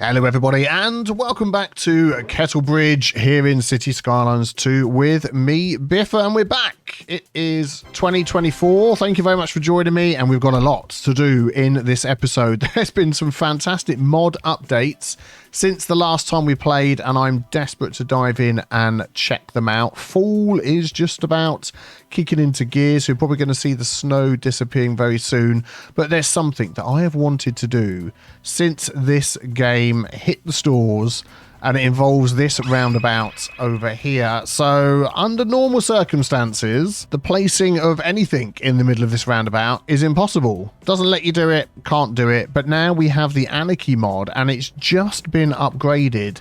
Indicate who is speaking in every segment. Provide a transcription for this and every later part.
Speaker 1: Hello everybody and welcome back to Kettlebridge here in Cities Skylines 2 with me, Biffa, and we're back. It is 2024. Thank you very much for joining me, and we've got a lot to do in this episode. There's been some fantastic mod updates since the last time we played, and I'm desperate to dive in and check them out. Fall is just about kicking into gear, so you're probably going to see the snow disappearing very soon, but there's something that I have wanted to do since this game hit the stores, and it involves this roundabout over here. So under normal circumstances, the placing of anything in the middle of this roundabout is impossible. Doesn't let you do it, can't do it. But now we have the Anarchy mod, and it's just been upgraded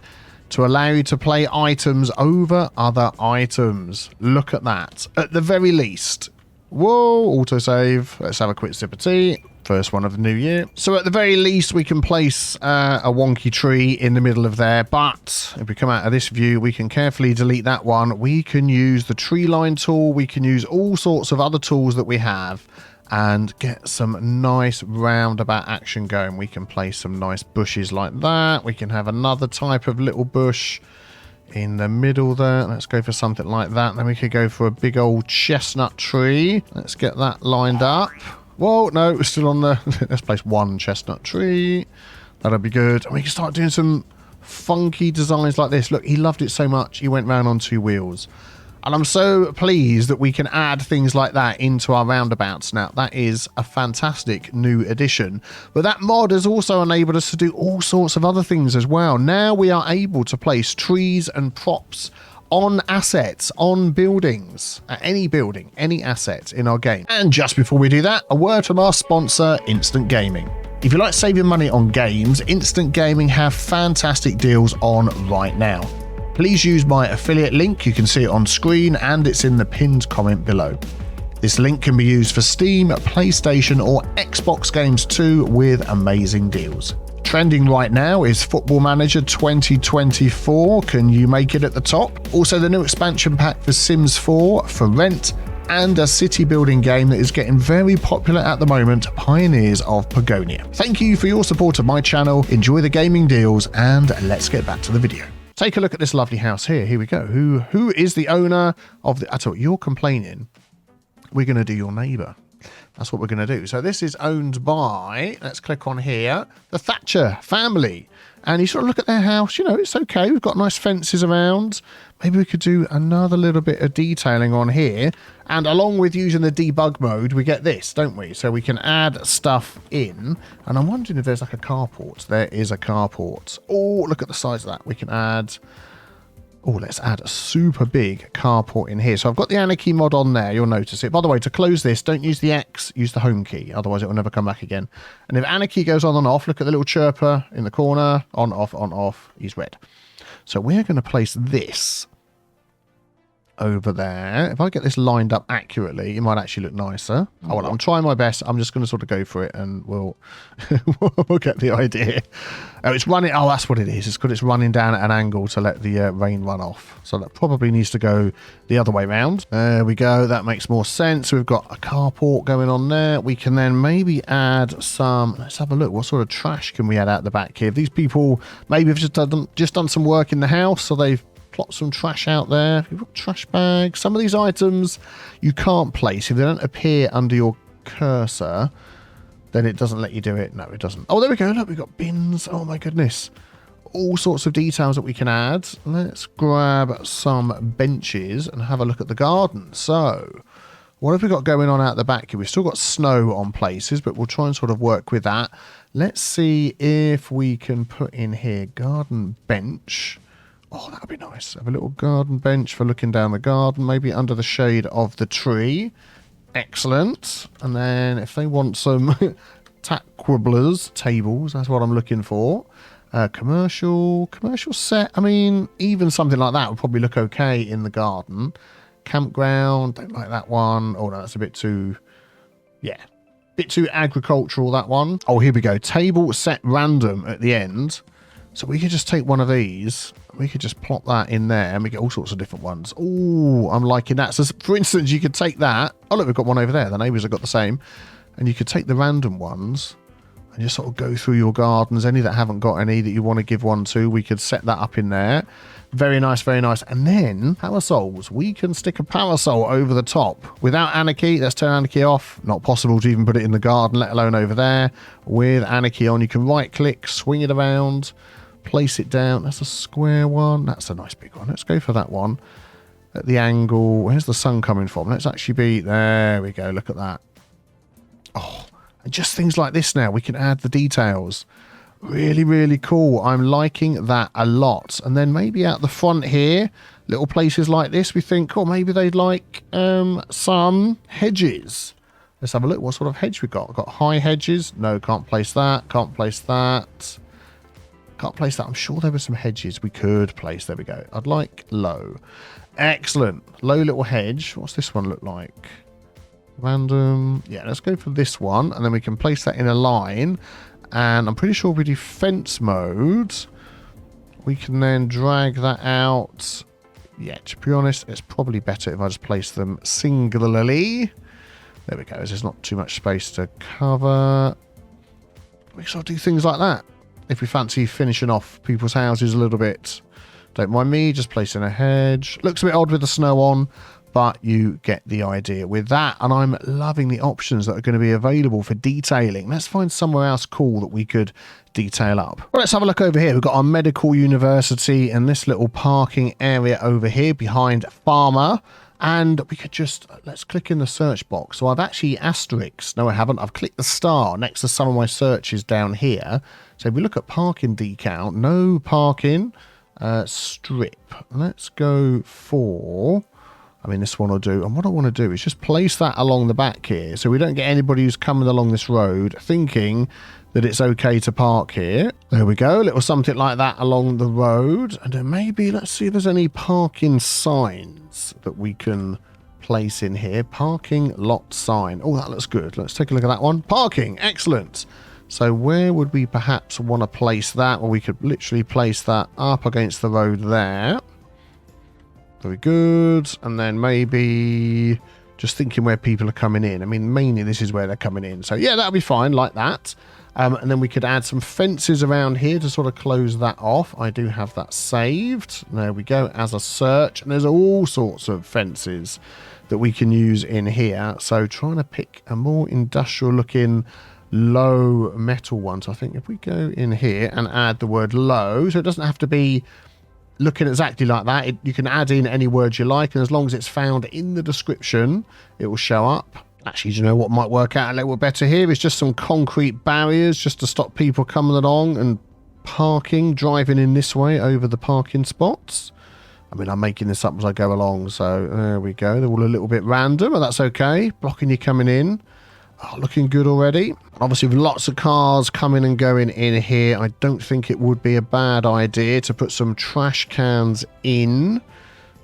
Speaker 1: to allow you to play items over other items. Look at that. At the very least. Whoa, autosave. Let's have a quick sip of tea. First one of the new year. So at the very least, we can place a wonky tree in the middle of there. But if we come out of this view, we can carefully delete that one. We can use the tree line tool. We can use all sorts of other tools that we have and get some nice roundabout action going. We can place some nice bushes like that. We can have another type of little bush in the middle there. Let's go for something like that. Then we could go for a big old chestnut tree. Let's get that lined up. Whoa, no, we're still on the... Let's place one chestnut tree. That'll be good. And we can start doing some funky designs like this. Look, he loved it so much, he went round on two wheels. And I'm so pleased that we can add things like that into our roundabouts now. That is a fantastic new addition. But that mod has also enabled us to do all sorts of other things as well. Now we are able to place trees and props on assets, on buildings, any building, any asset in our game. And just before we do that, a word from our sponsor, Instant Gaming. If you like saving money on games, Instant Gaming have fantastic deals on right now. Please use my affiliate link. You can see it on screen and it's in the pinned comment below. This link can be used for Steam, PlayStation or Xbox games too, with amazing deals. Trending right now is Football Manager 2024. Can you make it at the top? Also the new expansion pack for Sims 4 for rent, and a city building game that is getting very popular at the moment, Pioneers of Pagonia. Thank you for your support of my channel. Enjoy the gaming deals and let's get back to the video. Take a look at this lovely house here. Here we go. Who is the owner of the... I thought you're complaining. We're going to do your neighbour. That's what we're going to do. So this is owned by, let's click on here, the Thatcher family. And you sort of look at their house, you know, it's okay. We've got nice fences around. Maybe we could do another little bit of detailing on here. And along with using the debug mode, we get this, don't we? So we can add stuff in. And I'm wondering if there's like a carport. There is a carport. Oh, look at the size of that. We can add... Oh, let's add a super big carport in here. So I've got the Anarchy mod on there. You'll notice it. By the way, to close this, don't use the X, use the home key. Otherwise, it will never come back again. And if Anarchy goes on and off, look at the little chirper in the corner. On, off. He's red. So we're going to place this over there. If I get this lined up accurately, it might actually look nicer. Oh, well, I'm trying my best. I'm just going to sort of go for it and we'll get the idea. Oh, it's running. Oh, that's what it is. It's because it's running down at an angle to let the rain run off. So that probably needs to go the other way round. There we go. That makes more sense. We've got a carport going on there. We can then maybe add some... Let's have a look. What sort of trash can we add out the back here? These people maybe have just done some work in the house, so they've plot some trash out there. You've got trash bags. Some of these items you can't place if they don't appear under your cursor. Then it doesn't let you do it. No, it doesn't. Oh, there we go. Look, we've got bins. Oh my goodness. All sorts of details that we can add. Let's grab some benches and have a look at the garden. So what have we got going on out the back here? We've still got snow on places, but we'll try and sort of work with that. Let's see if we can put in here garden bench. Oh, that would be nice. Have a little garden bench for looking down the garden, maybe under the shade of the tree. Excellent. And then if they want some taquablers, tables, that's what I'm looking for. Commercial set. I mean, even something like that would probably look okay in the garden. Campground, don't like that one. Oh, no, that's a bit too... Yeah, bit too agricultural, that one. Oh, here we go. Table set random at the end. So we could just take one of these, we could just plop that in there and we get all sorts of different ones. Oh, I'm liking that. So for instance, you could take that. Oh, look, we've got one over there. The neighbours have got the same. And you could take the random ones and just sort of go through your gardens. Any that haven't got any that you want to give one to, we could set that up in there. Very nice, very nice. And then parasols. We can stick a parasol over the top. Without Anarchy, let's turn Anarchy off. Not possible to even put it in the garden, let alone over there. With Anarchy on, you can right click, swing it around, place it down. That's a square one. That's a nice big one. Let's go for that one. At the angle, where's the sun coming from? Let's actually be, there we go. Look at that. Oh, and just things like this now. We can add the details. Really, really cool. I'm liking that a lot. And then maybe out the front here, little places like this, we think, oh, maybe they'd like some hedges. Let's have a look. What sort of hedge we got? We've got high hedges. No, can't place that. Can't place that. Can't place that. I'm sure there were some hedges we could place. There we go. I'd like low. Excellent. Low little hedge. What's this one look like? Random. Yeah, let's go for this one. And then we can place that in a line. And I'm pretty sure we do fence mode. We can then drag that out. Yeah, to be honest, it's probably better if I just place them singularly. There we go. There's not too much space to cover. We can sort of do things like that. If we fancy finishing off people's houses a little bit. Don't mind me, just placing a hedge. Looks a bit odd with the snow on, but you get the idea with that. And I'm loving the options that are going to be available for detailing. Let's find somewhere else cool that we could detail up. Well, let's have a look over here. We've got our medical university and this little parking area over here behind Farmer. And we could just, let's click in the search box. So I've actually asterisked, no I haven't, I've clicked the star next to some of my searches down here. So if we look at parking decal, no parking, strip. Let's go for... I mean, this one will do. And what I want to do is just place that along the back here so we don't get anybody who's coming along this road thinking that it's okay to park here. There we go. A little something like that along the road. And then maybe let's see if there's any parking signs that we can place in here. Parking lot sign. Oh, that looks good. Let's take a look at that one. Parking. Excellent. So where would we perhaps want to place that? Well, we could literally place that up against the road there. Very good. And then maybe just thinking where people are coming in. I mean, mainly this is where they're coming in. So yeah, that'll be fine like that. And then we could add some fences around here to sort of close that off. I do have that saved. There we go, as a search. And there's all sorts of fences that we can use in here. So trying to pick a more industrial looking low metal one. So I think if we go in here and add the word low, so it doesn't have to be looking exactly like that. You can add in any words you like, and as long as it's found in the description, it will show up. Actually, do you know what might work out a little better here? Is just some concrete barriers just to stop people coming along and parking, driving in this way over the parking spots. I mean, I'm making this up as I go along, so there we go. They're all a little bit random, but that's okay. Blocking you coming in. Oh, looking good already. Obviously, with lots of cars coming and going in here, I don't think it would be a bad idea to put some trash cans in.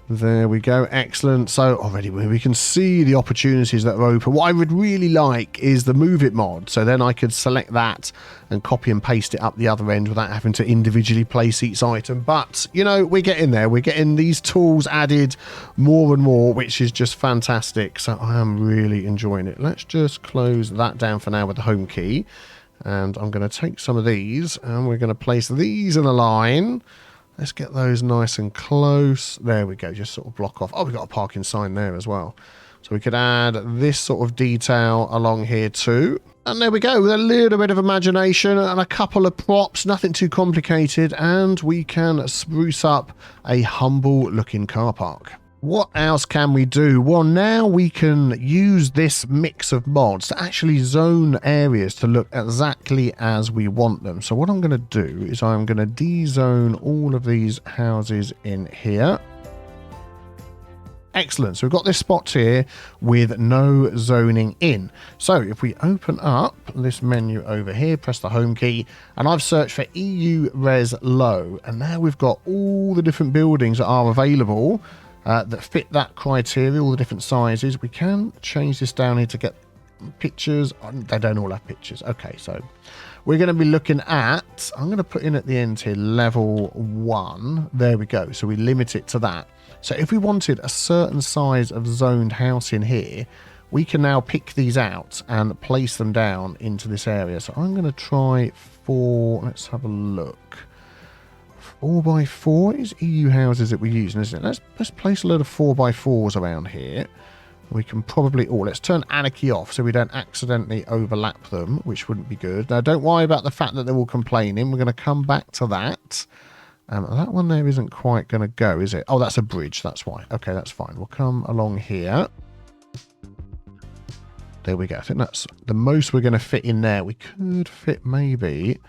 Speaker 1: There we go. Excellent. So already we can see the opportunities that are open. What I would really like is the Move It mod. So then I could select that and copy and paste it up the other end without having to individually place each item. But, you know, we're getting there. We're getting these tools added more and more, which is just fantastic. So I am really enjoying it. Let's just close that down for now with the home key. And I'm going to take some of these and we're going to place these in a line. Let's get those nice and close. There we go. Just sort of block off. Oh, we've got a parking sign there as well. So we could add this sort of detail along here too. And there we go. With a little bit of imagination and a couple of props. Nothing too complicated. And we can spruce up a humble looking car park. What else can we do? Well, now we can use this mix of mods to actually zone areas to look exactly as we want them. So what I'm going to do is I'm going to de-zone all of these houses in here. Excellent. So we've got this spot here with no zoning in. So if we open up this menu over here, press the home key, and I've searched for EU Res Low, and now we've got all the different buildings that are available that fit that criteria, all the different sizes. We can change this down here to get pictures. They don't all have pictures. Okay, so we're going to be looking at, I'm going to put in at the end here, level 1. There we go. So we limit it to that. So if we wanted a certain size of zoned house in here, we can now pick these out and place them down into this area. So I'm going to try 4. Let's have a look. 4x4 is EU houses that we're using, isn't it? Let's place a load of 4x4s around here. We can probably... Oh, let's turn Anarchy off so we don't accidentally overlap them, which wouldn't be good. Now, don't worry about the fact that they're all complaining. We're going to come back to that. That one there isn't quite going to go, is it? Oh, that's a bridge. That's why. Okay, that's fine. We'll come along here. There we go. I think that's the most we're going to fit in there. We could fit maybe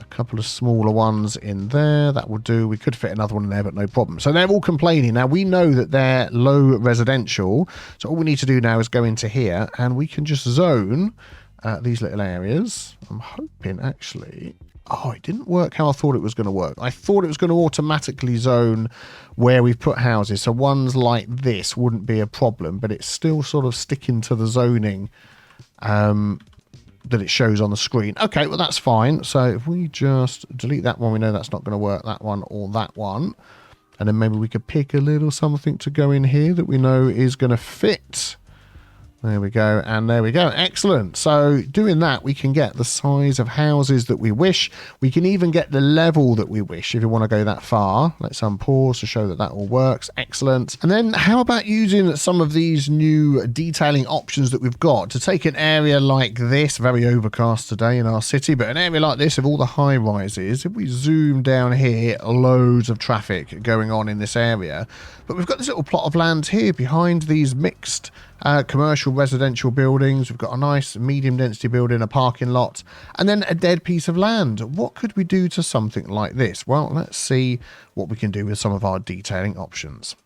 Speaker 1: a couple of smaller ones in there. That will do. We could fit another one in there, but no problem. So they're all complaining. Now, we know that they're low residential. So all we need to do now is go into here and we can just zone these little areas. I'm hoping, actually... Oh, it didn't work how I thought it was going to work. I thought it was going to automatically zone where we've put houses. So ones like this wouldn't be a problem, but it's still sort of sticking to the zoning that it shows on the screen. Okay, well, that's fine. So if we just delete that one, we know that's not going to work, that one or that one. And then maybe we could pick a little something to go in here that we know is going to fit. There we go, and there we go. Excellent. So doing that, we can get the size of houses that we wish. We can even get the level that we wish if you want to go that far. Let's unpause to show that that all works. Excellent. And then how about using some of these new detailing options that we've got to take an area like this, very overcast today in our city, but an area like this of all the high rises, if we zoom down here, loads of traffic going on in this area. But we've got this little plot of land here behind these mixed commercial residential buildings. We've got a nice medium density building, a parking lot, and then a dead piece of land. What could we do to something like this? Well, let's see what we can do with some of our detailing options.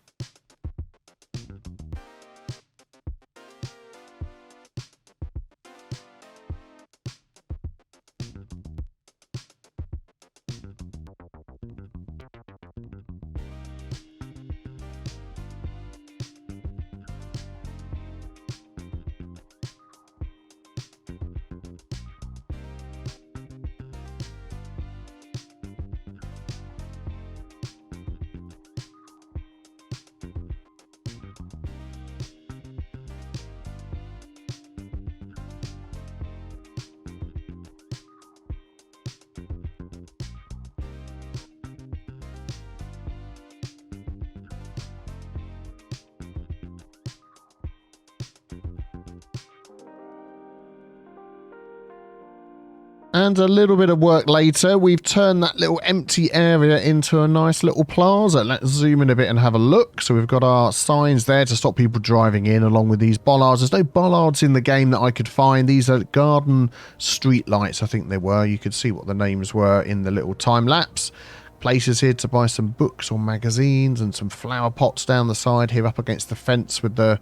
Speaker 1: And a little bit of work later, we've turned that little empty area into a nice little plaza. Let's zoom in a bit and have a look. So we've got our signs there to stop people driving in, along with these bollards. There's no bollards in the game that I could find. These are garden street lights, I think they were. You could see what the names were in the little time lapse. Places here to buy some books or magazines, and some flower pots down the side here up against the fence with the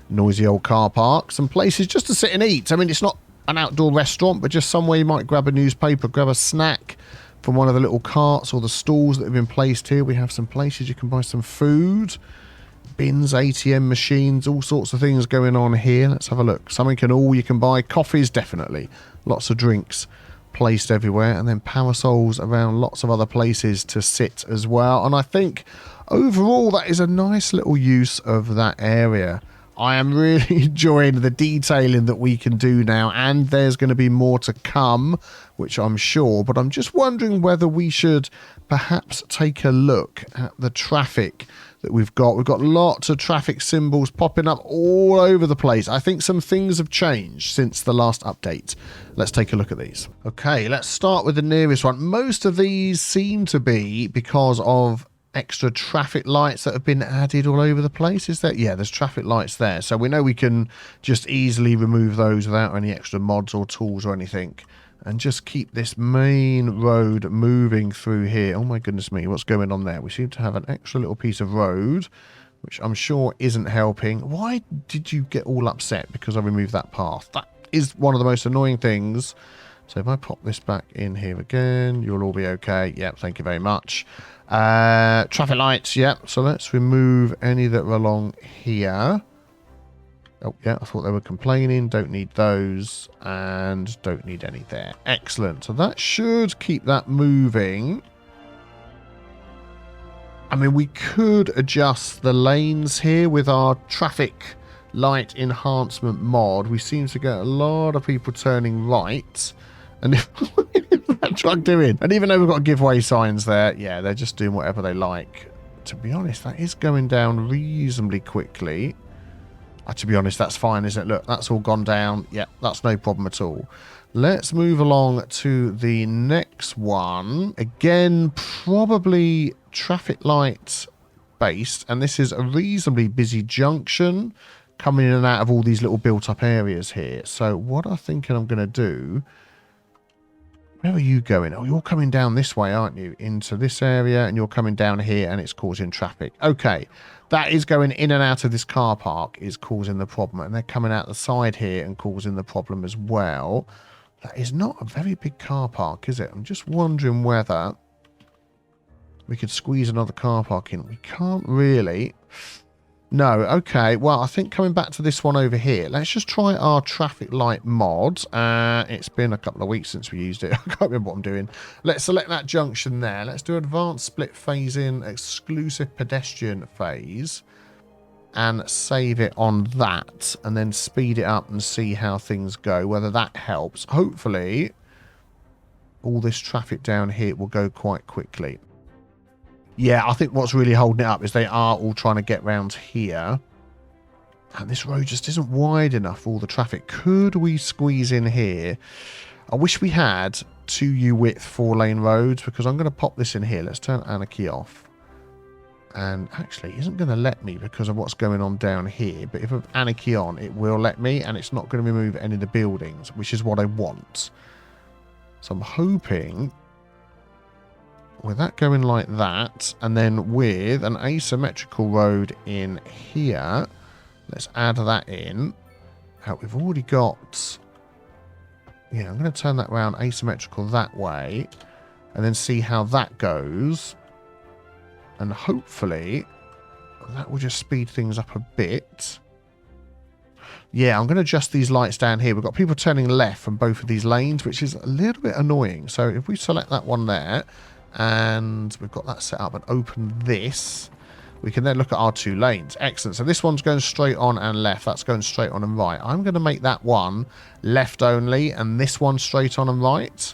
Speaker 1: noisy old car park. Some places just to sit and eat. I mean, it's not an outdoor restaurant, but just somewhere you might grab a newspaper, grab a snack from one of the little carts or the stalls that have been placed here. We have some places you can buy some food, bins, ATM machines, all sorts of things going on here. Let's have a look. Something you can buy. Coffees, definitely. Lots of drinks placed everywhere, and then parasols around lots of other places to sit as well. And I think overall that is a nice little use of that area. I am really enjoying the detailing that we can do now, and there's going to be more to come, which I'm sure, but I'm just wondering whether we should perhaps take a look at the traffic that we've got. We've got lots of traffic symbols popping up all over the place. I think some things have changed since the last update. Let's take a look at these. Okay, let's start with the nearest one. Most of these seem to be because of extra traffic lights that have been added all over the place. Is that? Yeah, there's traffic lights there. So we know we can just easily remove those without any extra mods or tools or anything, and just keep this main road moving through here. Oh my goodness me, what's going on there? We seem to have an extra little piece of road, which I'm sure isn't helping. Why did you get all upset because I removed that path? That is one of the most annoying things. So if I pop this back in here again, you'll all be okay. Yep, thank you very much. Traffic lights, yep. So let's remove any that are along here. Oh, yeah, I thought they were complaining. Don't need those, and don't need any there. Excellent. So that should keep that moving. I mean, we could adjust the lanes here with our traffic light enhancement mod, we seem to get a lot of people turning right. And if that truck doing? And even though we've got giveaway signs there, yeah, they're just doing whatever they like. To be honest, that is going down reasonably quickly. To be honest, that's fine, isn't it? Look, that's all gone down. Yeah, that's no problem at all. Let's move along to the next one. Again, probably traffic light based. And this is a reasonably busy junction coming in and out of all these little built up areas here. So what I'm thinking I'm going to do... Where are you going? Oh, you're coming down this way, aren't you? Into this area, and you're coming down here, and it's causing traffic. Okay, that is going in and out of this car park is causing the problem, and they're coming out the side here and causing the problem as well. That is not a very big car park, is it? I'm just wondering whether we could squeeze another car park in. We can't really... No, okay. Well, I think coming back to this one over here, let's just try our traffic light mod. It's been a couple of weeks since we used it. I can't remember what I'm doing. Let's select that junction there. Let's do advanced split phasing, exclusive pedestrian phase, and save it on that, and then speed it up and see how things go, whether that helps. Hopefully, all this traffic down here will go quite quickly. Yeah, I think what's really holding it up is they are all trying to get round here. And this road just isn't wide enough for all the traffic. Could we squeeze in here? I wish we had 2U width 4-lane roads, because I'm going to pop this in here. Let's turn Anarchy off. And actually, it isn't going to let me because of what's going on down here. But if I have Anarchy on, it will let me. And it's not going to remove any of the buildings, which is what I want. So I'm hoping... with that going like that, and then with an asymmetrical road in here, let's add that in. We've already got... Yeah, I'm going to turn that around asymmetrical that way, and then see how that goes. And hopefully, that will just speed things up a bit. Yeah, I'm going to adjust these lights down here. We've got people turning left from both of these lanes, which is a little bit annoying. So if we select that one there... and we've got that set up and open this, we can then look at our 2 lanes. Excellent. So this one's going straight on and left. That's going straight on and right. I'm going to make that one left only, and this one straight on and right.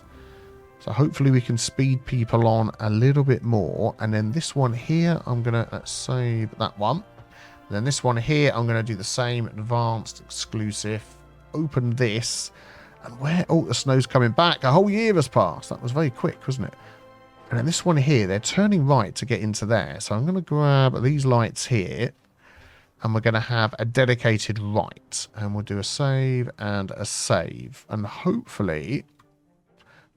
Speaker 1: So hopefully we can speed people on a little bit more. And then this one here, I'm going to save that one. And then this one here, I'm going to do the same. Advanced, exclusive. Open this. And where... oh, the snow's coming back. A whole year has passed. That was very quick, wasn't it? And then this one here, they're turning right to get into there. So I'm going to grab these lights here, and we're going to have a dedicated right. And we'll do a save and a save. And hopefully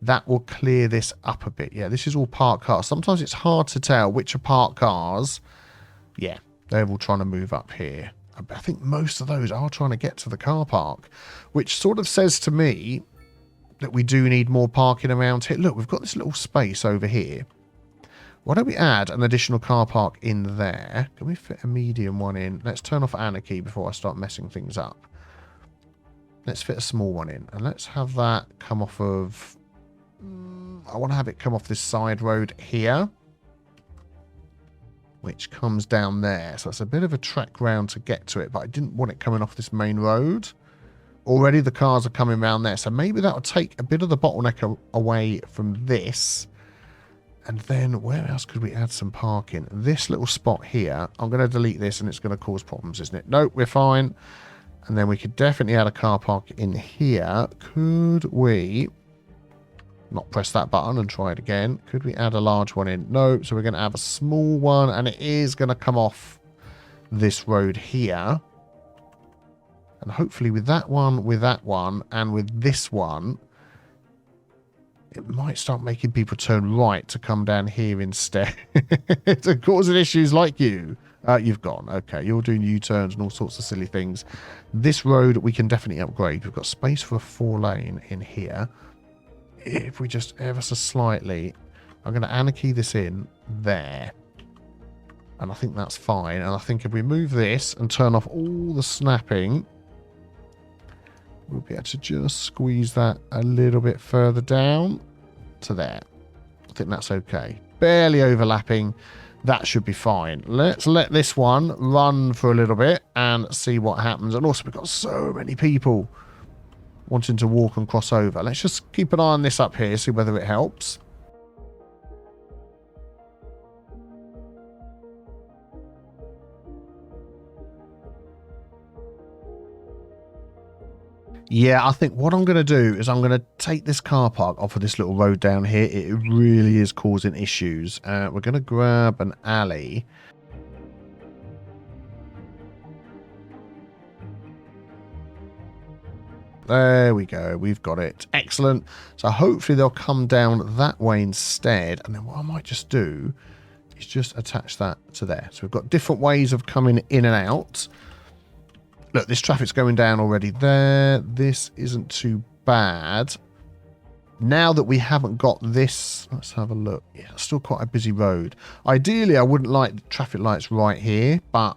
Speaker 1: that will clear this up a bit. Yeah, this is all parked cars. Sometimes it's hard to tell which are parked cars. Yeah, they're all trying to move up here. I think most of those are trying to get to the car park, which sort of says to me that we do need more parking around here. Look, we've got this little space over here. Why don't we add an additional car park in there? Can we fit a medium one in? Let's turn off Anarchy before I start messing things up. Let's fit a small one in. And let's have that come off of... I want to have it come off this side road here, which comes down there. So it's a bit of a trek round to get to it, but I didn't want it coming off this main road. Already the cars are coming around there, so maybe that will take a bit of the bottleneck away from this. And then where else could we add some parking? This little spot here, I'm going to delete this and it's going to cause problems, isn't it? Nope, we're fine. And then we could definitely add a car park in here. Could we not press that button and try it again? Could we add a large one in? No, so we're going to have a small one, and it is going to come off this road here. And hopefully with that one, and with this one, it might start making people turn right to come down here instead. To causing issues like you. You've gone. Okay, you're doing U-turns and all sorts of silly things. This road we can definitely upgrade. We've got space for a 4-lane in here. If we just ever so slightly... I'm going to Anarchy this in there. And I think that's fine. And I think if we move this and turn off all the snapping... we'll be able to just squeeze that a little bit further down to there. I think that's okay. Barely overlapping, That should be fine. Let's let this one run for a little bit and see what happens. And also, we've got so many people wanting to walk and cross over. Let's just keep an eye on this up here, see whether it helps. Yeah, I think what I'm going to do is I'm going to take this car park off of this little road down here. It really is causing issues. We're going to grab an alley. There we go. We've got it. Excellent. So hopefully they'll come down that way instead. And then what I might just do is just attach that to there. So we've got different ways of coming in and out. Look, this traffic's going down already there. This isn't too bad. Now that we haven't got this, let's have a look. Yeah, it's still quite a busy road. Ideally, I wouldn't like the traffic lights right here, but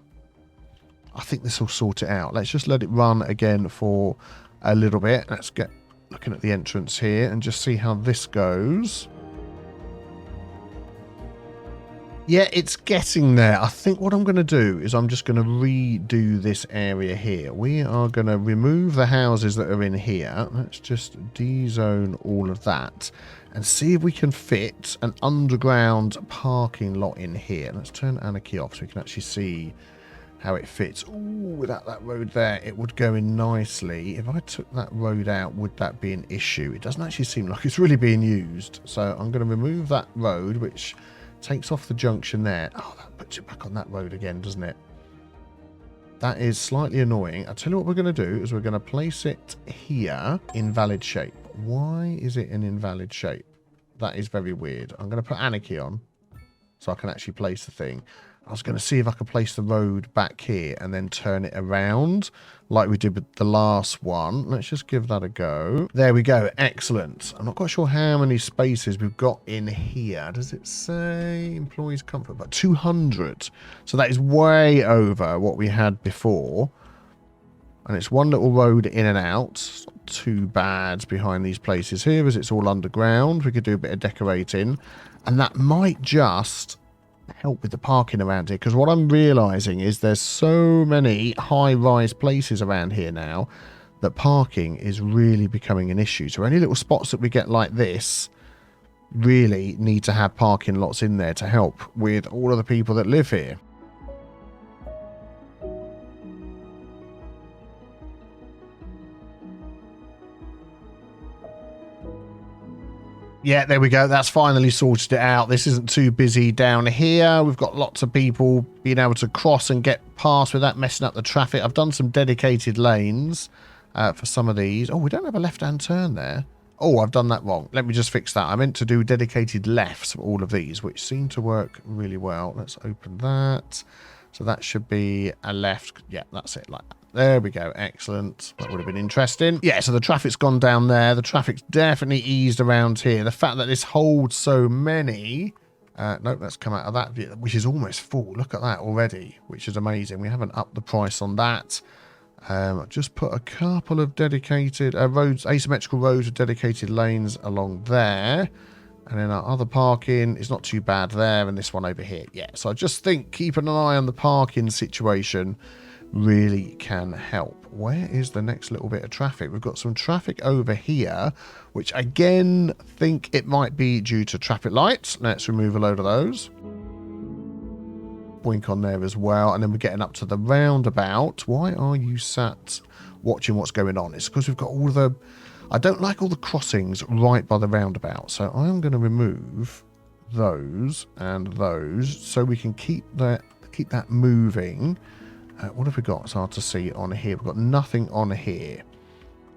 Speaker 1: I think this will sort it out. Let's just let it run again for a little bit. Let's get looking at the entrance here and just see how this goes. Yeah, it's getting there. I think what I'm going to do is I'm just going to redo this area here. We are going to remove the houses that are in here. Let's just de-zone all of that and see if we can fit an underground parking lot in here. Let's turn Anarchy off so we can actually see how it fits. Ooh, without that road there, it would go in nicely. If I took that road out, would that be an issue? It doesn't actually seem like it's really being used. So I'm going to remove that road, which takes off the junction there. Oh, that puts it back on that road again, doesn't it? That is slightly annoying. I'll tell you what we're going to do is we're going to place it here, invalid shape. Why is it an invalid shape? That is very weird. I'm going to put Anarchy on so I can actually place the thing. I was going to see if I could place the road back here and then turn it around like we did with the last one. Let's just give that a go. There we go. Excellent. I'm not quite sure how many spaces we've got in here. Does it say employees comfort? But 200. So that is way over what we had before. And it's one little road in and out. It's not too bad behind these places here as it's all underground. We could do a bit of decorating. And that might just help with the parking around here, because what I'm realizing is there's so many high-rise places around here now that parking is really becoming an issue. So any little spots that we get like this really need to have parking lots in there to help with all of the people that live here. Yeah, there we go. That's finally sorted it out. This isn't too busy down here. We've got lots of people being able to cross and get past without messing up the traffic. I've done some dedicated lanes for some of these. Oh, we don't have a left-hand turn there. Oh, I've done that wrong. Let me just fix that. I meant to do dedicated lefts for all of these, which seem to work really well. Let's open that. So that should be a left. Yeah, that's it, like that. There we go. Excellent. That would have been interesting. Yeah, so the traffic's gone down there. The traffic's definitely eased around here. The fact that this holds so many... nope, let's come out of that, which is almost full. Look at that already, which is amazing. We haven't upped the price on that. Just put a couple of dedicated roads, asymmetrical roads with dedicated lanes along there. And then our other parking is not too bad there. And this one over here. Yeah, so I just think keeping an eye on the parking situation really can help. Where is the next little bit of traffic? We've got some traffic over here, which again think it might be due to traffic lights. Let's remove a load of those. Blink on there as well. And then we're getting up to the roundabout. Why are you sat watching what's going on? It's because we've got all the... I don't like all the crossings right by the roundabout. So I'm going to remove those and those so we can keep that moving. What have we got? It's hard to see on here. We've got nothing on here.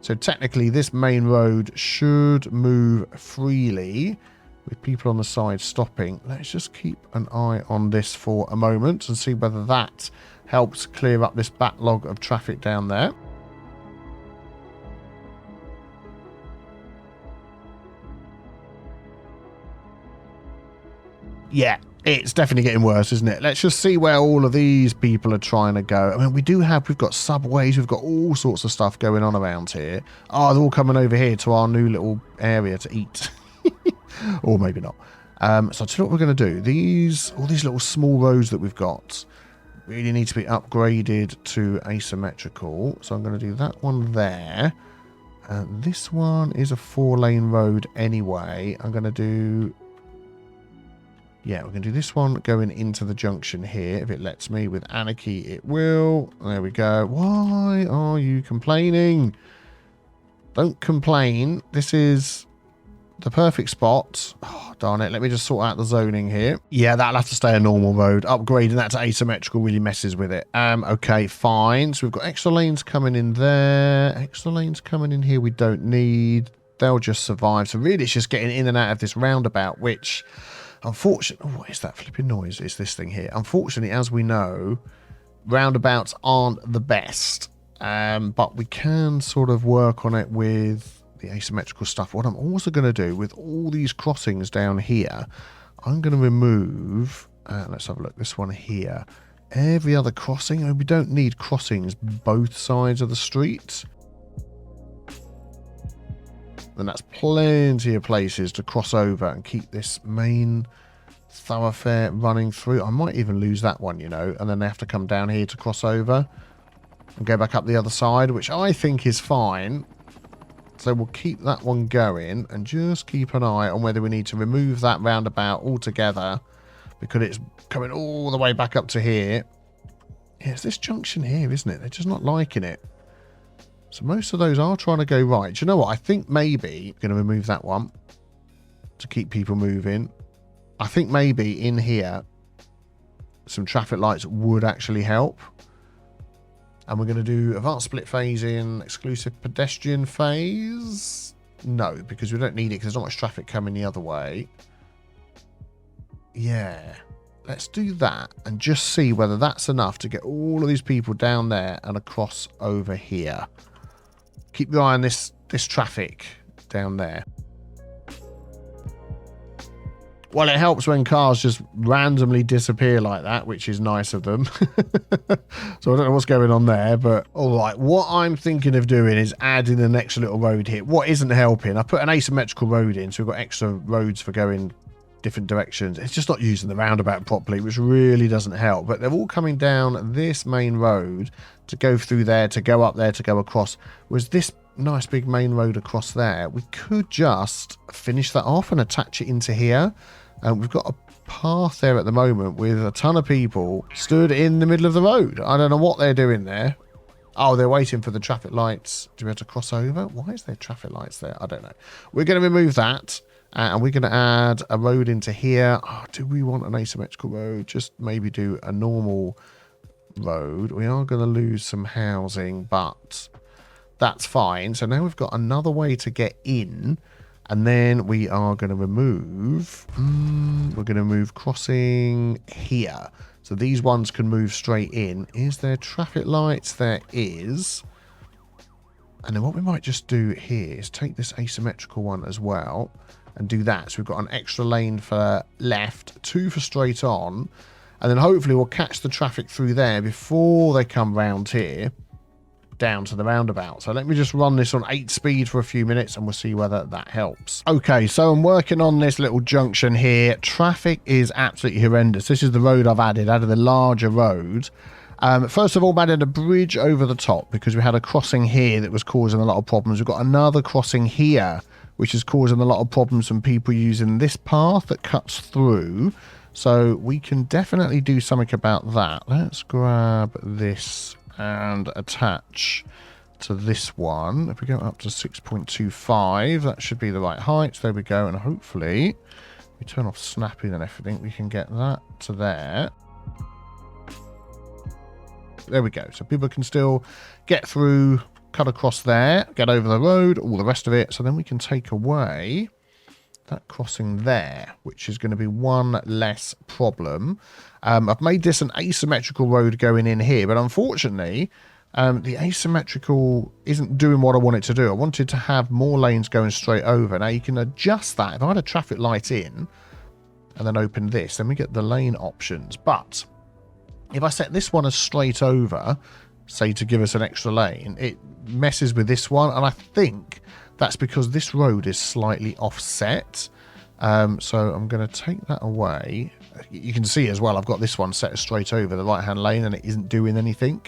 Speaker 1: So technically this main road should move freely with people on the side stopping. Let's just keep an eye on this for a moment and see whether that helps clear up this backlog of traffic down there. Yeah, it's definitely getting worse, isn't it? Let's just see where all of these people are trying to go. I mean, we've got subways, we've got all sorts of stuff going on around here. Oh, they're all coming over here to our new little area to eat. Or maybe not. So I'll tell you what we're going to do. All these little small roads that we've got really need to be upgraded to asymmetrical. So I'm going to do that one there. This one is a 4-lane road anyway. I'm going to do... Yeah, we're going to do this one going into the junction here. If it lets me with Anarchy, it will. There we go. Why are you complaining? Don't complain. This is the perfect spot. Oh, darn it. Let me just sort out the zoning here. Yeah, that'll have to stay a normal road. Upgrading that to asymmetrical really messes with it. Okay, fine. So we've got extra lanes coming in there. Extra lanes coming in here we don't need. They'll just survive. So really it's just getting in and out of this roundabout, which... Unfortunately, oh, what is that flipping noise? It's this thing here. Unfortunately, as we know, roundabouts aren't the best, but we can sort of work on it with the asymmetrical stuff. What I'm also going to do with all these crossings down here, I'm going to remove, let's have a look, this one here. Every other crossing, we don't need crossings both sides of the street. Then that's plenty of places to cross over and keep this main thoroughfare running through. I might even lose that one, you know, and then they have to come down here to cross over and go back up the other side, which I think is fine. So we'll keep that one going and just keep an eye on whether we need to remove that roundabout altogether because it's coming all the way back up to here. Yeah, it's this junction here, isn't it? They're just not liking it. So most of those are trying to go right. Do you know what? I think maybe I'm going to remove that one to keep people moving. I think maybe in here some traffic lights would actually help. And we're going to do advanced split phasing, exclusive pedestrian phase. No, because we don't need it because there's not much traffic coming the other way. Yeah, let's do that and just see whether that's enough to get all of these people down there and across over here. Keep your eye on this traffic down there. Well, it helps when cars just randomly disappear like that, which is nice of them. So I don't know what's going on there, but all right. What I'm thinking of doing is adding an extra little road here. What isn't helping, I put an asymmetrical road in, so we've got extra roads for going different directions. It's just not using the roundabout properly, which really doesn't help. But they're all coming down this main road to go through there, to go up there, to go across. Whereas this nice big main road across there, we could just finish that off and attach it into here. And we've got a path there at the moment with a ton of people stood in the middle of the road. I don't know what they're doing there. Oh, they're waiting for the traffic lights to be able to cross over. Why is there traffic lights there? I don't know. We're going to remove that. And we're going to add a road into here. Oh, do we want an asymmetrical road? Just maybe do a normal road. We are going to lose some housing, but that's fine. So now we've got another way to get in. And then we are going to remove... we're going to move crossing here. So these ones can move straight in. Is there traffic lights? There is. And then what we might just do here is take this asymmetrical one as well. And do that. So we've got an extra lane for left, 2 for straight on, and then hopefully we'll catch the traffic through there before they come round here down to the roundabout. So let me just run this on 8 speed for a few minutes and we'll see whether that helps. Okay, so I'm working on this little junction here. Traffic is absolutely horrendous. This is the road I've added the larger road. First of all, I added a bridge over the top because we had a crossing here that was causing a lot of problems. We've got another crossing here which is causing a lot of problems from people using this path that cuts through. So we can definitely do something about that. Let's grab this and attach to this one. If we go up to 6.25, that should be the right height. There we go. And hopefully, we turn off snapping and everything, we can get that to there. There we go. So people can still get through, cut across there, get over the road, all the rest of it. So then we can take away that crossing there, which is going to be one less problem. I've made this an asymmetrical road going in here, but unfortunately, the asymmetrical isn't doing what I want it to do. I wanted to have more lanes going straight over. Now you can adjust that. If I had a traffic light in and then open this, then we get the lane options. But if I set this one as straight over, say to give us an extra lane, it messes with this one. And I think that's because this road is slightly offset. So I'm going to take that away. You can see as well, I've got this one set straight over the right-hand lane and it isn't doing anything.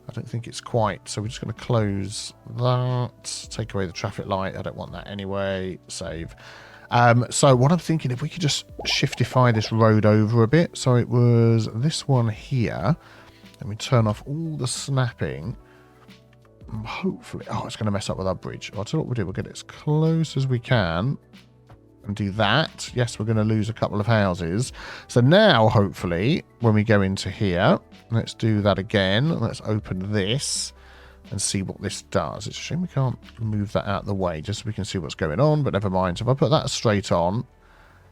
Speaker 1: I don't think it's quite. So we're just going to close that, take away the traffic light. I don't want that anyway. Save. So what I'm thinking, if we could just shiftify this road over a bit. So it was this one here. And we turn off all the snapping. Hopefully, oh, it's going to mess up with our bridge. I'll tell you what we'll do. We'll get it as close as we can and do that. Yes, we're going to lose a couple of houses. So now, hopefully, when we go into here, let's do that again. Let's open this and see what this does. It's a shame we can't move that out of the way just so we can see what's going on, but never mind. So if I put that straight on,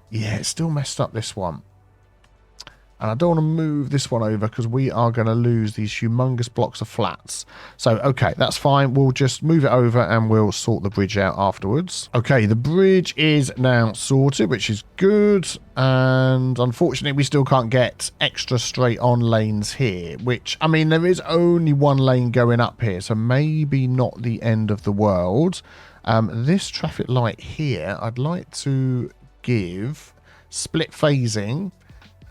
Speaker 1: yeah, it's still messed up this one. And I don't want to move this one over because we are going to lose these humongous blocks of flats. So, okay, that's fine. We'll just move it over and we'll sort the bridge out afterwards. Okay, the bridge is now sorted, which is good. And unfortunately, we still can't get extra straight on lanes here, which, I mean, there is only one lane going up here. So maybe not the end of the world. This traffic light here, I'd like to give split phasing.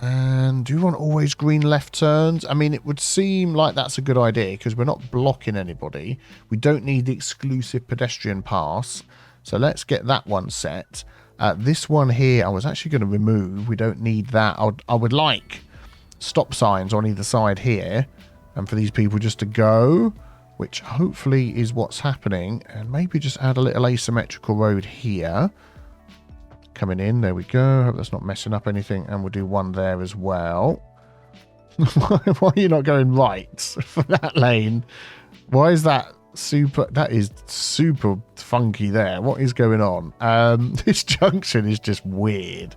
Speaker 1: And do you want always green left turns? I mean, it would seem like that's a good idea because we're not blocking anybody. We don't need the exclusive pedestrian pass. So let's get that one set. This one here, I was actually going to remove. We don't need that. I would like stop signs on either side here. And for these people just to go, which hopefully is what's happening. And maybe just add a little asymmetrical road here. Coming in, there we go. Hope that's not messing up anything. And we'll do one there as well. Why are you not going right for that lane? Why is that super? That is super funky there. What is going on? This junction is just weird.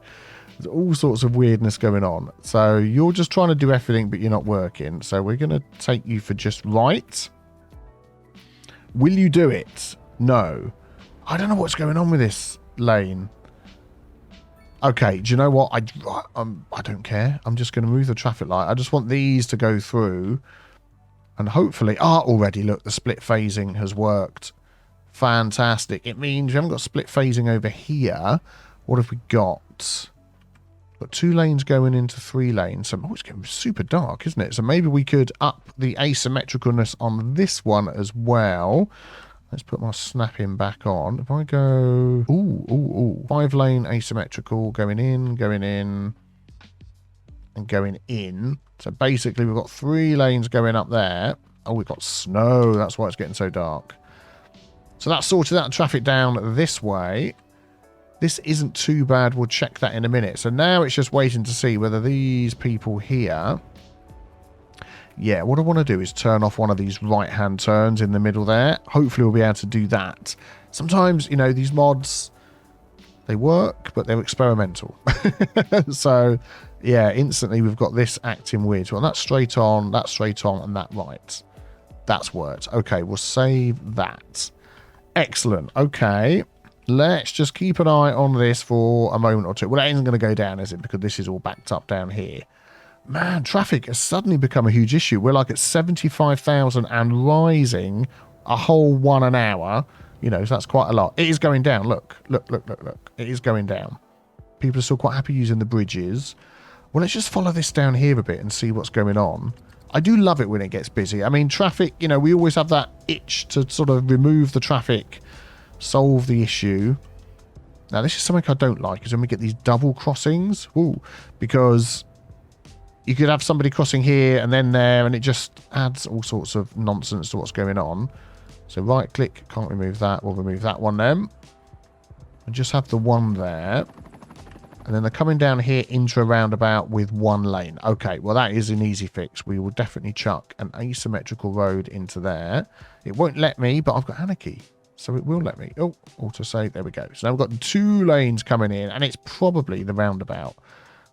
Speaker 1: There's all sorts of weirdness going on. So you're just trying to do everything, but you're not working. So we're going to take you for just right. Will you do it? No. I don't know what's going on with this lane. Okay, do you know what? I don't care. I'm just going to move the traffic light. I just want these to go through. And hopefully... already, look, the split phasing has worked. Fantastic. It means we haven't got split phasing over here. What have we got? Got 2 lanes going into 3 lanes. So, it's getting super dark, isn't it? So maybe we could up the asymmetricalness on this one as well. Let's put my snapping back on. If I go... Ooh. 5 lane asymmetrical. Going in, and going in. So basically we've got 3 lanes going up there. Oh, we've got snow. That's why it's getting so dark. So that sorted that traffic down this way. This isn't too bad. We'll check that in a minute. So now it's just waiting to see whether these people here... Yeah, what I want to do is turn off one of these right-hand turns in the middle there. Hopefully we'll be able to do that. Sometimes, you know, these mods, they work, but they're experimental. So, yeah, instantly we've got this acting weird. Well, that's straight on, and that right. That's worked. Okay, we'll save that. Excellent. Okay, let's just keep an eye on this for a moment or two. Well, that isn't going to go down, is it? Because this is all backed up down here. Man, traffic has suddenly become a huge issue. We're like at 75,000 and rising a whole 1 an hour. You know, so that's quite a lot. It is going down. Look. It is going down. People are still quite happy using the bridges. Well, let's just follow this down here a bit and see what's going on. I do love it when it gets busy. I mean, traffic, you know, we always have that itch to sort of remove the traffic, solve the issue. Now, this is something I don't like, is when we get these double crossings. Ooh, because... you could have somebody crossing here and then there, and it just adds all sorts of nonsense to what's going on. So right click, can't remove that. We'll remove that one then. And just have the one there. And then they're coming down here into a roundabout with 1 lane. Okay, well that is an easy fix. We will definitely chuck an asymmetrical road into there. It won't let me, but I've got Anarchy. So it will let me. Oh, autosave. There we go. So now we've got 2 lanes coming in, and it's probably the roundabout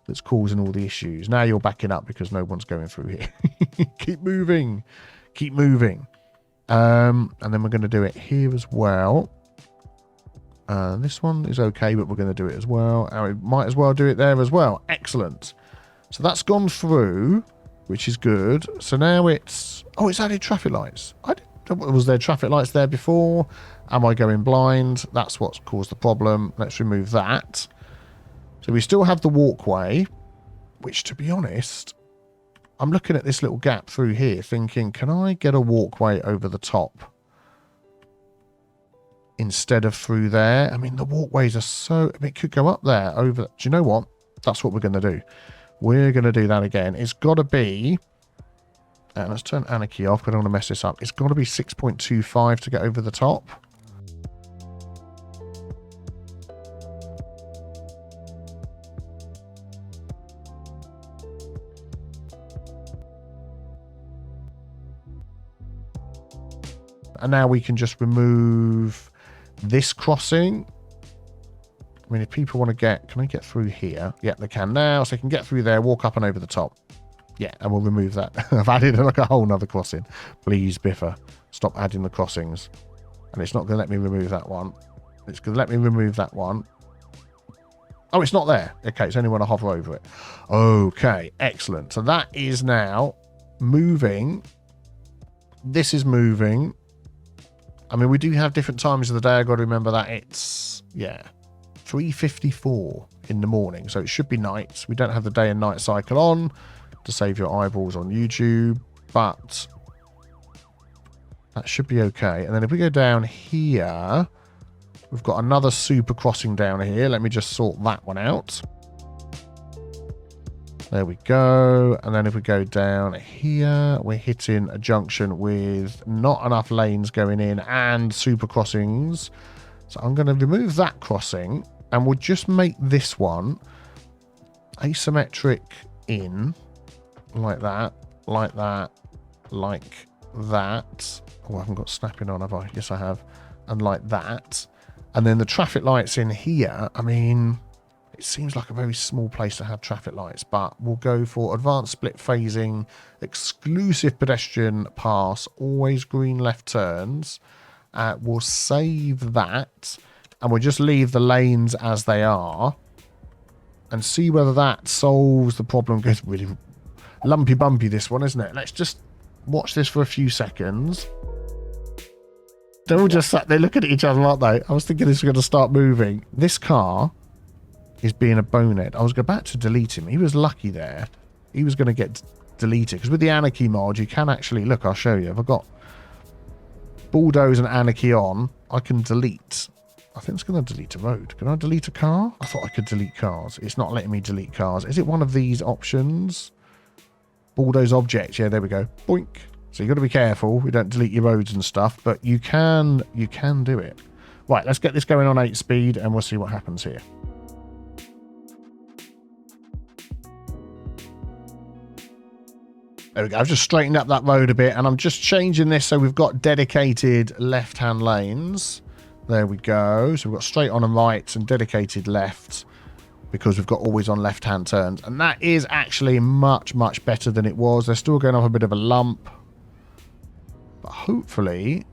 Speaker 1: that's causing all the issues. Now you're backing up because no one's going through here. Keep moving. And then we're going to do it here as well. This one is okay, but we're going to do it as well. And we might as well do it there as well. Excellent. So that's gone through, which is good. So now it's... oh, it's added traffic lights. Was there traffic lights there before? Am I going blind? That's what's caused the problem. Let's remove that. So we still have the walkway, which, to be honest, I'm looking at this little gap through here thinking, can I get a walkway over the top instead of through there? I mean, the walkways are so... I mean, it could go up there over... Do you know what? That's what we're going to do. We're going to do that again. It's got to be... And let's turn Anarchy off. I don't want to mess this up. It's got to be 6.25 to get over the top. And now we can just remove this crossing. I mean, if people want to get... Can I get through here? Yeah, they can now. So they can get through there, walk up and over the top. Yeah, and we'll remove that. I've added like a whole nother crossing. Please, Biffa, stop adding the crossings. And it's not going to let me remove that one. It's going to let me remove that one. Oh, it's not there. Okay, it's only when I hover over it. Okay, excellent. So that is now moving. This is moving. I mean, we do have different times of the day. I've got to remember that it's, yeah, 3:54 in the morning. So it should be nights. We don't have the day and night cycle on to save your eyeballs on YouTube, but that should be okay. And then if we go down here, we've got another super crossing down here. Let me just sort that one out. There we go. And then if we go down here, we're hitting a junction with not enough lanes going in and super crossings. So I'm going to remove that crossing and we'll just make this one asymmetric in like that, like that, like that. Oh, I haven't got snapping on, have I? Yes, I have. And like that. And then the traffic lights in here, I mean... It seems like a very small place to have traffic lights, but we'll go for advanced split phasing, exclusive pedestrian pass, always green left turns. We'll save that, and we'll just leave the lanes as they are and see whether that solves the problem. It's really lumpy bumpy, this one, isn't it? Let's just watch this for a few seconds. They're all just sat there looking at each other, aren't they? I was thinking this was going to start moving. This car is being a bonehead. I was about to delete him. He was lucky there. He was going to get deleted. Because with the Anarchy mod, you can actually... Look, I'll show you. If I've got Bulldoze and Anarchy on, I can delete. I think it's going to delete a road. Can I delete a car? I thought I could delete cars. It's not letting me delete cars. Is it one of these options? Bulldoze object. Yeah, there we go. Boink. So you've got to be careful. We don't delete your roads and stuff. But you can do it. Right, let's get this going on 8 speed and we'll see what happens here. There we go. I've just straightened up that road a bit and I'm just changing this so we've got dedicated left-hand lanes. There we go. So we've got straight on and right and dedicated left because we've got always on left-hand turns. And that is actually much, much better than it was. They're still going off a bit of a lump. But hopefully...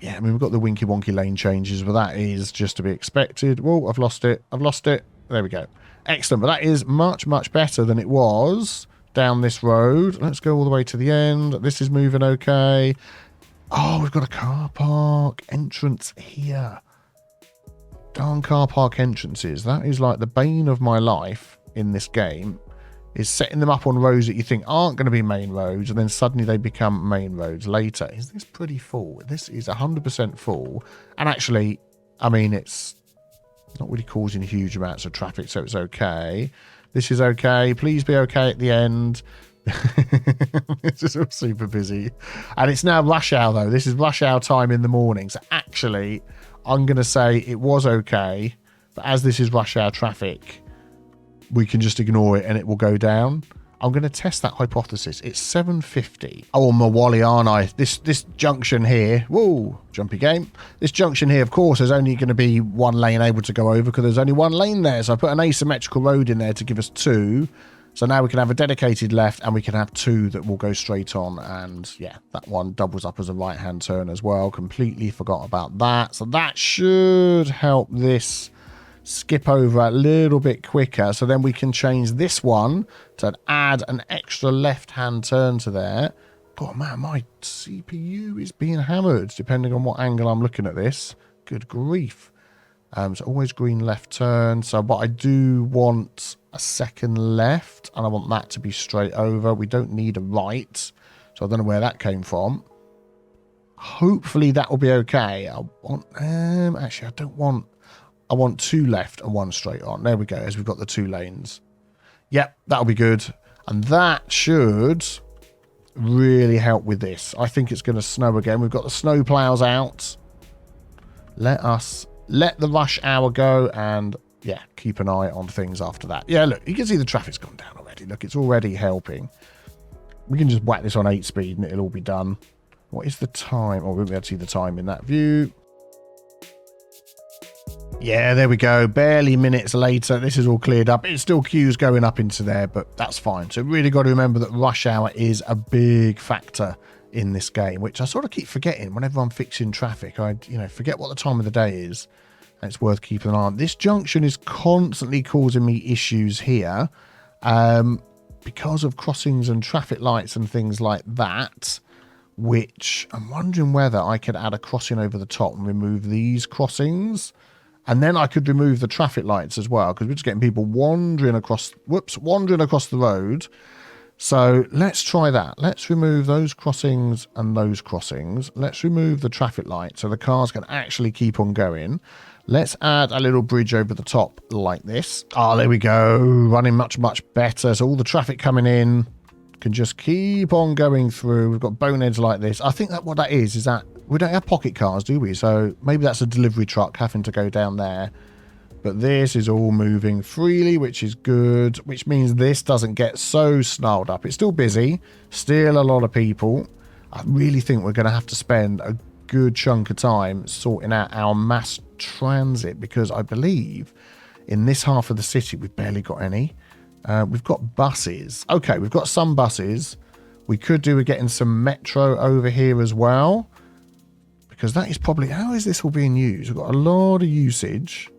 Speaker 1: Yeah, I mean, we've got the winky-wonky lane changes, but that is just to be expected. Whoa, I've lost it. I've lost it. There we go. Excellent. But that is much, much better than it was down this road. Let's go all the way to the end. This is moving okay. Oh, we've got a car park entrance here. Darn car park entrances. That is like the bane of my life in this game, is setting them up on roads that you think aren't going to be main roads, and then suddenly they become main roads later. Is this pretty full? This is 100% full. And actually, I mean, it's not really causing huge amounts of traffic, so it's okay. This is okay. Please be okay at the end. It's just all super busy. And it's now rush hour, though. This is rush hour time in the morning. So actually, I'm going to say it was okay. But as this is rush hour traffic, we can just ignore it and it will go down. I'm going to test that hypothesis. It's 7:50. Oh, I'm a wally, aren't I? This junction here. Whoa, jumpy game. This junction here, of course, there's only going to be one lane able to go over because there's only one lane there. So I put an asymmetrical road in there to give us 2. So now we can have a dedicated left and we can have 2 that will go straight on. And yeah, that one doubles up as a right-hand turn as well. Completely forgot about that. So that should help this skip over a little bit quicker, so then we can change this one to add an extra left-hand turn to there. God, man, my CPU is being hammered depending on what angle I'm looking at this. Good grief. So always green left turn. So, but I do want a second left, and I want that to be straight over. We don't need a right. So I don't know where that came from. Hopefully that will be okay. I want, actually, I don't want, I want 2 left and 1 straight on. There we go, as we've got the 2 lanes. Yep, that'll be good. And that should really help with this. I think it's going to snow again. We've got the snow plows out. Let the rush hour go, and yeah, keep an eye on things after that. Yeah, look, you can see the traffic's gone down already. Look, it's already helping. We can just whack this on 8 speed and it'll all be done. What is the time? Oh, we won't be able to see the time in that view. Yeah, there we go. Barely minutes later. This is all cleared up. It's still queues going up into there, but that's fine. So really got to remember that rush hour is a big factor in this game, which I sort of keep forgetting whenever I'm fixing traffic. I, forget what the time of the day is. And it's worth keeping an eye on. This junction is constantly causing me issues here because of crossings and traffic lights and things like that, which I'm wondering whether I could add a crossing over the top and remove these crossings. And then I could remove the traffic lights as well, because we're just getting people wandering across the road. So let's try that. Let's remove those crossings and those crossings. Let's remove the traffic light so the cars can actually keep on going. Let's add a little bridge over the top like this. Oh, there we go. Running much, much better. So all the traffic coming in can just keep on going through. We've got boneheads like this. I think that what that is that we don't have pocket cars, do we? So maybe that's a delivery truck having to go down there. But this is all moving freely, which is good, which means this doesn't get so snarled up. It's still busy, still a lot of people. I really think we're going to have to spend a good chunk of time sorting out our mass transit, because I believe in this half of the city we've barely got any. We've got buses. Okay, we've got some buses. We could do with getting some metro over here as well, because that is probably, how is this all being used? We've got a lot of usage,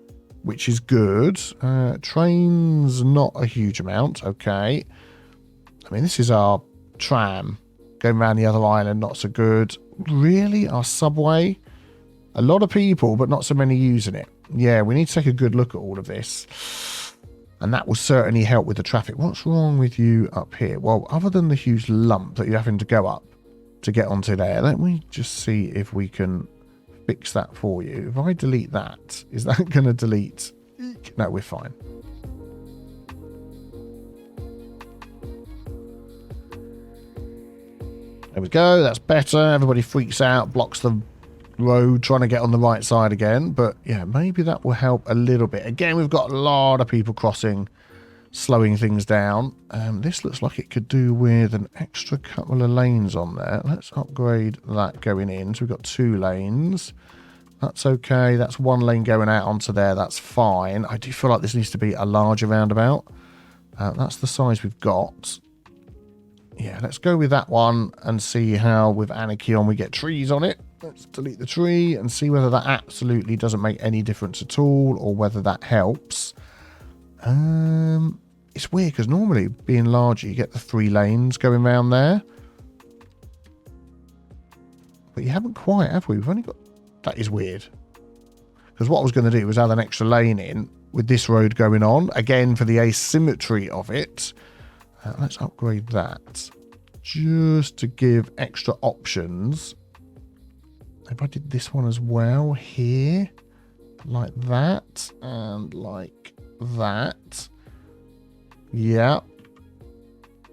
Speaker 1: which is good. Trains, not a huge amount. Okay. I mean, this is our tram going around the other island, not so good. Really? Our subway? A lot of people, but not so many using it. Yeah, we need to take a good look at all of this. And that will certainly help with the traffic. What's wrong with you up here? Well, other than the huge lump that you're having to go up to get onto there, let me just see if we can fix that for you. If I delete that, is that going to delete? No, we're fine. There we go. That's better. Everybody freaks out, blocks the road, trying to get on the right side again. But yeah, maybe that will help a little bit. Again, we've got a lot of people crossing, slowing things down. This looks like it could do with an extra couple of lanes on there. Let's upgrade that going in. So we've got 2 lanes. That's okay. That's 1 lane going out onto there. That's fine. I do feel like this needs to be a larger roundabout. That's the size we've got. Yeah, let's go with that one and see how with Anarchy on we get trees on it. Let's delete the tree and see whether that absolutely doesn't make any difference at all, or whether that helps. It's weird because normally being larger you get the 3 lanes going around there, but you haven't quite, have we? We've only got, that is weird, because what I was going to do was add an extra lane in with this road going on again for the asymmetry of it. Let's upgrade that just to give extra options. If I did this one as well here, like that and like that. Yeah.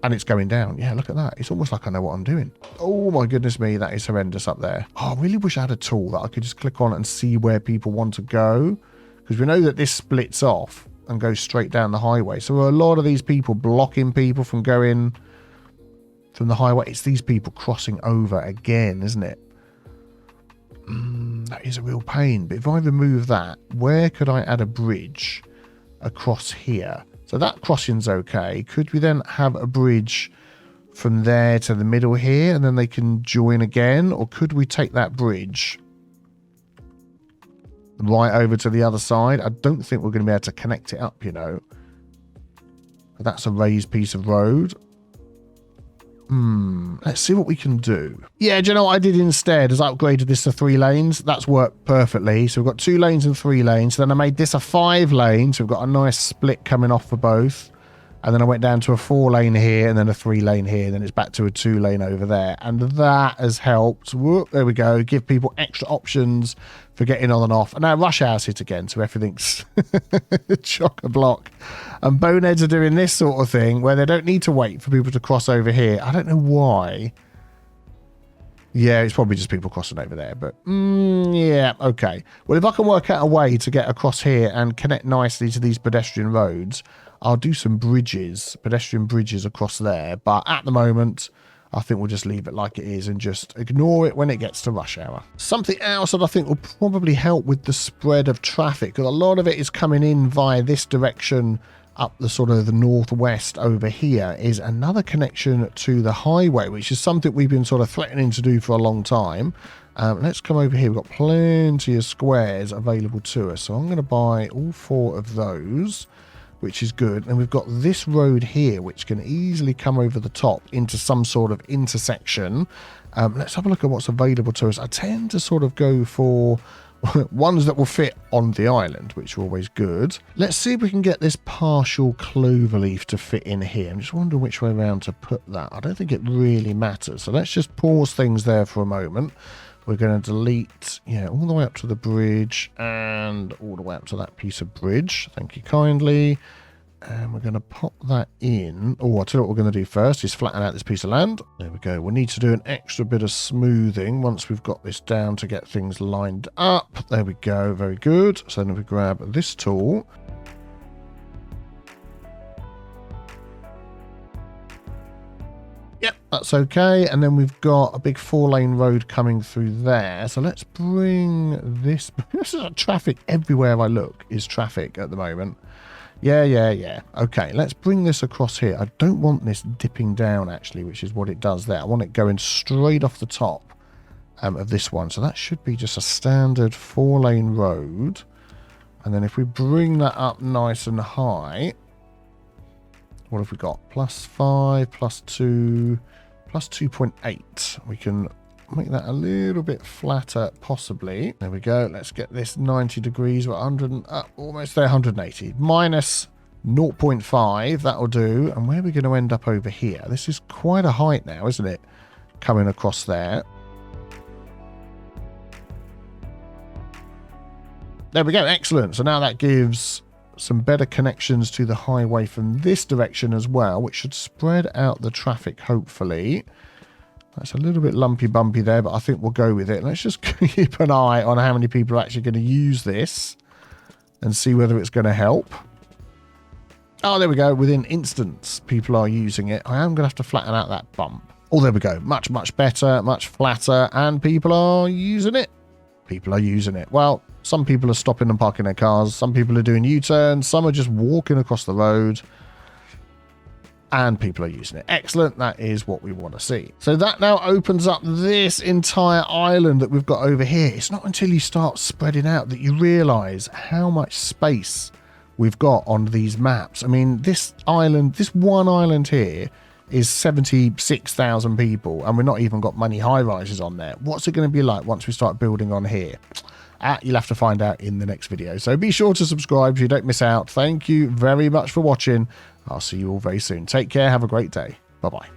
Speaker 1: And it's going down. Yeah, look at that. It's almost like I know what I'm doing. Oh my goodness me, that is horrendous up there. Oh, I really wish I had a tool that I could just click on and see where people want to go, because we know that this splits off and goes straight down the highway. So a lot of these people blocking people from going from the highway. It's these people crossing over again, isn't it? That is a real pain. But if I remove that, where could I add a bridge across here? So that crossing's okay. Could we then have a bridge from there to the middle here, and then they can join again? Or could we take that bridge right over to the other side? I don't think we're going to be able to connect it up, you know. But that's a raised piece of road. Let's see what we can do. Yeah, do you know what I did instead? Is I upgraded this to 3 lanes. That's worked perfectly. So we've got 2 lanes and 3 lanes. Then I made this a 5 lane. So we've got a nice split coming off for both. And then I went down to a 4 lane here and then a 3 lane here. Then it's back to a 2 lane over there. And that has helped. Whoop, there we go. Give people extra options for getting on and off. And now rush hour's hit again. So everything's chock-a-block. And boneheads are doing this sort of thing where they don't need to wait for people to cross over here. I don't know why. Yeah, it's probably just people crossing over there. But yeah, okay. Well, if I can work out a way to get across here and connect nicely to these pedestrian roads, I'll do some bridges, pedestrian bridges across there. But at the moment, I think we'll just leave it like it is and just ignore it when it gets to rush hour. Something else that I think will probably help with the spread of traffic, because a lot of it is coming in via this direction up the sort of the northwest over here, is another connection to the highway, which is something we've been sort of threatening to do for a long time. Let's come over here. We've got plenty of squares available to us. So I'm going to buy all 4 of those, which is good. And we've got this road here, which can easily come over the top into some sort of intersection. Let's have a look at what's available to us. I tend to sort of go for ones that will fit on the island, which are always good. Let's see if we can get this partial cloverleaf to fit in here. I'm just wondering which way around to put that. I don't think it really matters. So let's just pause things there for a moment. We're going to delete, yeah, all the way up to the bridge and all the way up to that piece of bridge. Thank you kindly. And we're going to pop that in. Oh, I'll tell you what we're going to do first is flatten out this piece of land. There we go. We'll need to do an extra bit of smoothing once we've got this down to get things lined up. There we go. Very good. So then we grab this tool. Yep, that's okay. And then we've got a big 4-lane road coming through there. So let's bring this. This is traffic everywhere I look is traffic at the moment. Yeah. Okay, let's bring this across here. I don't want this dipping down, actually, which is what it does there. I want it going straight off the top of this one. So that should be just a standard 4-lane road. And then if we bring that up nice and high, what have we got? +5, +2, +2.8. We can make that a little bit flatter, possibly. There we go. Let's get this 90 degrees. We're 100 and up, almost there, 180. Minus 0.5, that'll do. And where are we going to end up over here? This is quite a height now, isn't it? Coming across there. There we go. Excellent. So now that gives some better connections to the highway from this direction as well, which should spread out the traffic, hopefully. That's a little bit lumpy bumpy there, but I think we'll go with it. Let's just keep an eye on how many people are actually going to use this and see whether it's going to help. Oh, there we go. Within instants, people are using it. I am going to have to flatten out that bump. Oh, there we go. Much, much better, much flatter, and people are using it. People are using it. Well, some people are stopping and parking their cars. Some people are doing U-turns. Some are just walking across the road. And people are using it. Excellent. That is what we want to see. So that now opens up this entire island that we've got over here. It's not until you start spreading out that you realize how much space we've got on these maps. I mean, this island, this one island here is 76,000 people, and we're not even got many high rises on there. What's it going to be like once we start building on here? You'll have to find out in the next video. So be sure to subscribe so you don't miss out. Thank you very much for watching. I'll see you all very soon. Take care. Have a great day. Bye-bye.